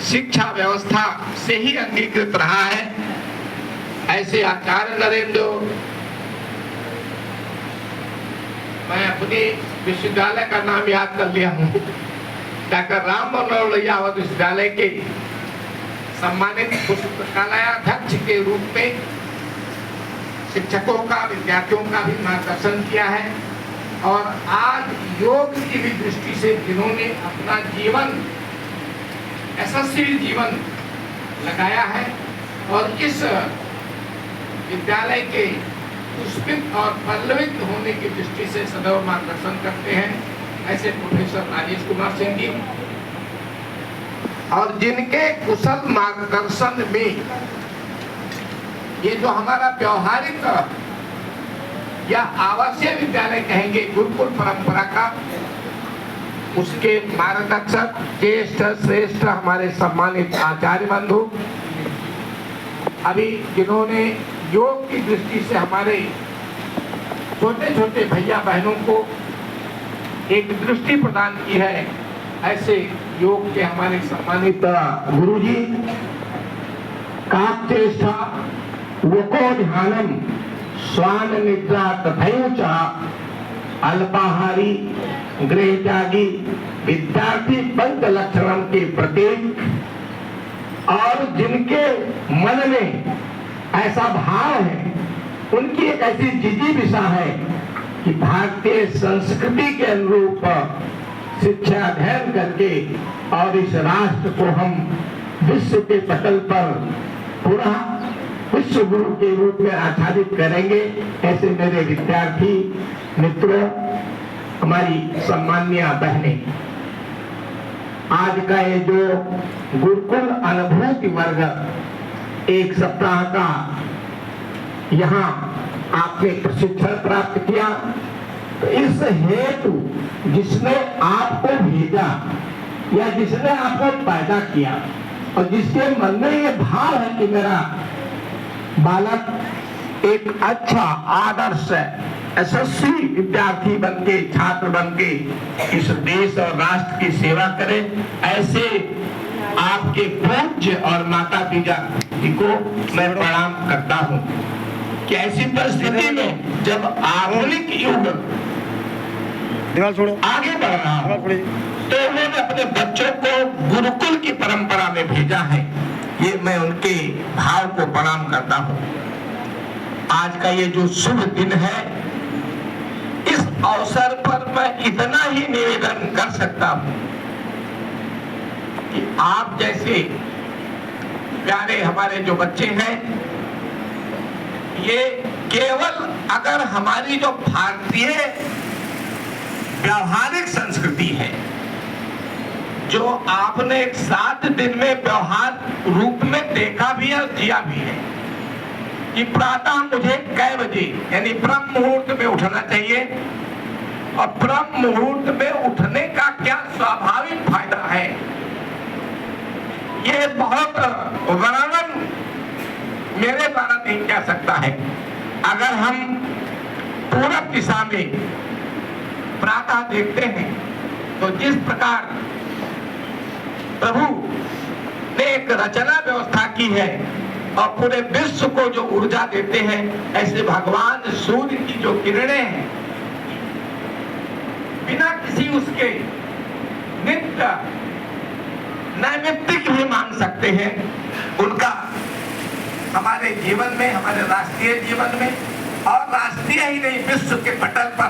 शिक्षा व्यवस्था से ही अंगीकृत रहा है। ऐसे आचार्य नरेंद्र, मैं अपने विश्वविद्यालय का नाम याद कर लिया हूँ, डॉक्टर राम मनोहर लोहिया विश्वविद्यालय के सम्मानित पुस्तकालयाध्यक्ष के रूप में शिक्षकों का, विद्यार्थियों का भी मार्गदर्शन किया है। और आज योग की भी दृष्टि से जिन्होंने अपना जीवन, यशस्वी जीवन लगाया है और इस विद्यालय के पुष्पित और पल्लवित होने की दृष्टि से सदैव मार्गदर्शन करते हैं, ऐसे प्रोफेसर राजेश कुमार सिंह जी, और जिनके कुशल मार्गदर्शन में ये जो हमारा व्यवहारिक या आवासीय विद्यालय कहेंगे गुरुकुल परंपरा का, उसके मार्गदर्शक ज्येष्ठ श्रेष्ठ हमारे सम्मानित आचार्य बंधु, अभी जिन्होंने योग की दृष्टि से हमारे छोटे छोटे भैया बहनों को एक दृष्टि प्रदान की है, ऐसे योग के हमारे सम्मानित गुरुजी काचेष्टा वको ध्यानम स्वान निद्रा तथैव अल्पाहारी गृह त्यागी विद्यार्थी पंच लक्षणम के प्रतीक, और जिनके मन में ऐसा भाव है, उनकी एक ऐसी जिजीविषा है कि भारतीय संस्कृति के अनुरूप शिक्षा अध्ययन करके और इस राष्ट्र को हम विश्व के पटल पर पुनः विश्व गुरु के रूप में आच्छादित करेंगे। ऐसे मेरे विद्यार्थी मित्रों, हमारी सम्मानीय बहनें, आज का ये जो गुरुकुल अनुभूति वर्ग एक सप्ताह का यहाँ आपने प्रशिक्षण प्राप्त किया, तो इस हेतु जिसने आपको भेजा या जिसने आपको पैदा किया और जिसके मन में ये भाव है कि मेरा बालक एक अच्छा आदर्श यशस्वी विद्यार्थी बनके, छात्र बनके इस देश और राष्ट्र की सेवा करे, ऐसे आपके पूज्य और माता पिता जी को मैं प्रणाम करता हूँ कि ऐसी परिस्थिति में जब आधुनिक युग आगे बढ़ रहा है तो उन्होंने अपने बच्चों को गुरुकुल की परंपरा में भेजा है। ये मैं उनके भाव को प्रणाम करता हूँ। आज का ये जो शुभ दिन है, इस अवसर पर मैं इतना ही निवेदन कर सकता हूँ कि आप जैसे प्यारे हमारे जो बच्चे हैं, ये केवल अगर हमारी जो भारतीय व्यावहारिक संस्कृति है, जो आपने 7 दिन में व्यवहार रूप में देखा भी है और जिया भी है कि प्रातः मुझे कै बजे यानी ब्रह्म मुहूर्त में उठना चाहिए, और ब्रह्म मुहूर्त में उठने का क्या स्वाभाविक फायदा है, ये बहुत वर्णन मेरे द्वारा नहीं कह सकता है। अगर हम पूरब दिशा में प्रातः देखते हैं तो जिस प्रकार प्रभु ने एक रचना व्यवस्था की है और पूरे विश्व को जो ऊर्जा देते हैं, ऐसे भगवान सूर्य की जो किरणें हैं, बिना किसी उसके नित्य नैमित्तिक भी मान सकते हैं, उनका हमारे जीवन में, हमारे राष्ट्रीय जीवन में और राष्ट्रीय ही नहीं विश्व के पटल पर